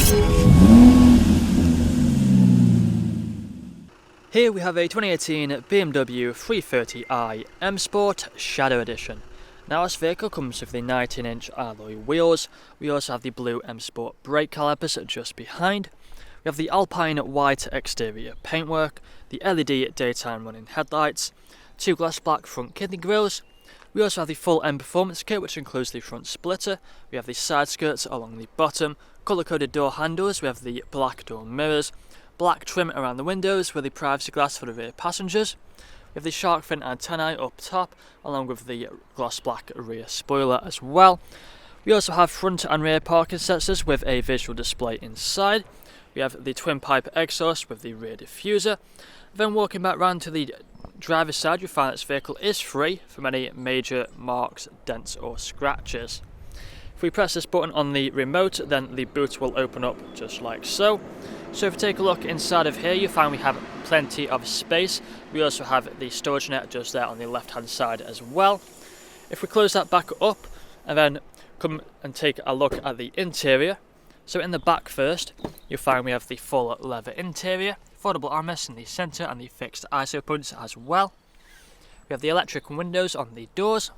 Here we have a 2018 BMW 330i M Sport Shadow Edition. Now this vehicle comes with the 19-inch alloy wheels. We also have the blue M Sport brake calipers just behind. We have the Alpine white exterior paintwork, the LED daytime running headlights, two gloss black front kidney grills. We also have the full M Performance kit, which includes the front splitter. We have the side skirts along the bottom, colour-coded door handles. We have the black door mirrors, black trim around the windows with the privacy glass for the rear passengers. We have the shark fin antennae up top, along with the gloss black rear spoiler as well. We also have front and rear parking sensors with a visual display inside. We have the twin pipe exhaust with the rear diffuser. Then walking back round to the driver's side, you find this vehicle is free from any major marks, dents or scratches. If we press this button on the remote, then the boot will open up just like so. So if we take a look inside of here, you find we have plenty of space. We also have the storage net just there on the left hand side as well. If we close that back up and then come and take a look at the interior. So in the back first, you'll find we have the full leather interior, foldable armrests in the centre and the fixed ISO points as well. We have the electric windows on the doors.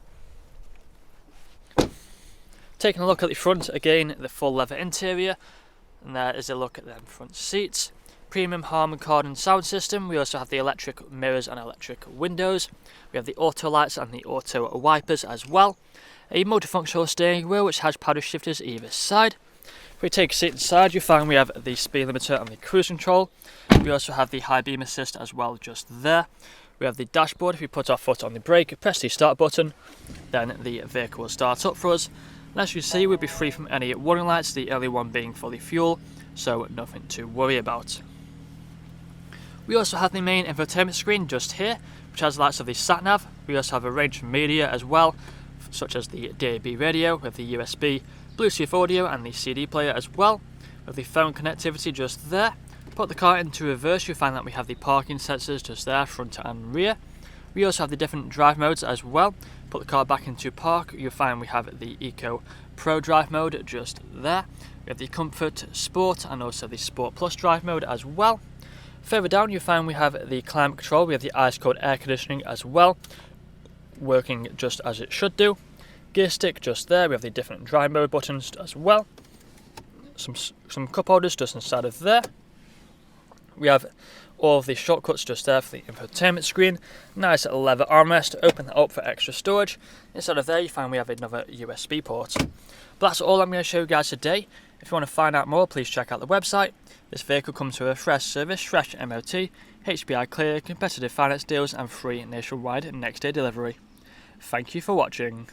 Taking a look at the front, again the full leather interior, and there is a look at them front seats. Premium Harman Kardon sound system. We also have the electric mirrors and electric windows. We have the auto lights and the auto wipers as well. A multifunctional steering wheel which has paddle shifters either side. If we take a seat inside, you find we have the speed limiter and the cruise control. We also have the high beam assist as well just there. We have the dashboard. If we put our foot on the brake, press the start button, then the vehicle will start up for us. And as you see, we'll be free from any warning lights, the early one being for the fuel, so nothing to worry about. We also have the main infotainment screen just here, which has the lights of the sat-nav. We also have a range of media as well, such as the DAB radio with the USB, Bluetooth audio and the CD player as well, with the phone connectivity just there. Put the car into reverse, you'll find that we have the parking sensors just there, front and rear. We also have the different drive modes as well. Put the car back into park, you'll find we have the Eco Pro drive mode just there. We have the Comfort Sport and also the Sport Plus drive mode as well. Further down you'll find we have the climate control, we have the ice cold air conditioning as well, working just as it should do. Gear stick just there, we have the different drive mode buttons as well. Some cup holders just inside of there. We have all of the shortcuts just there for the infotainment screen. Nice leather armrest, open that up for extra storage. Inside of there you find we have another USB port. But that's all I'm going to show you guys today. If you want to find out more, please check out the website. This vehicle comes with a fresh service, fresh MOT, HPI clear, competitive finance deals and free nationwide next day delivery. Thank you for watching.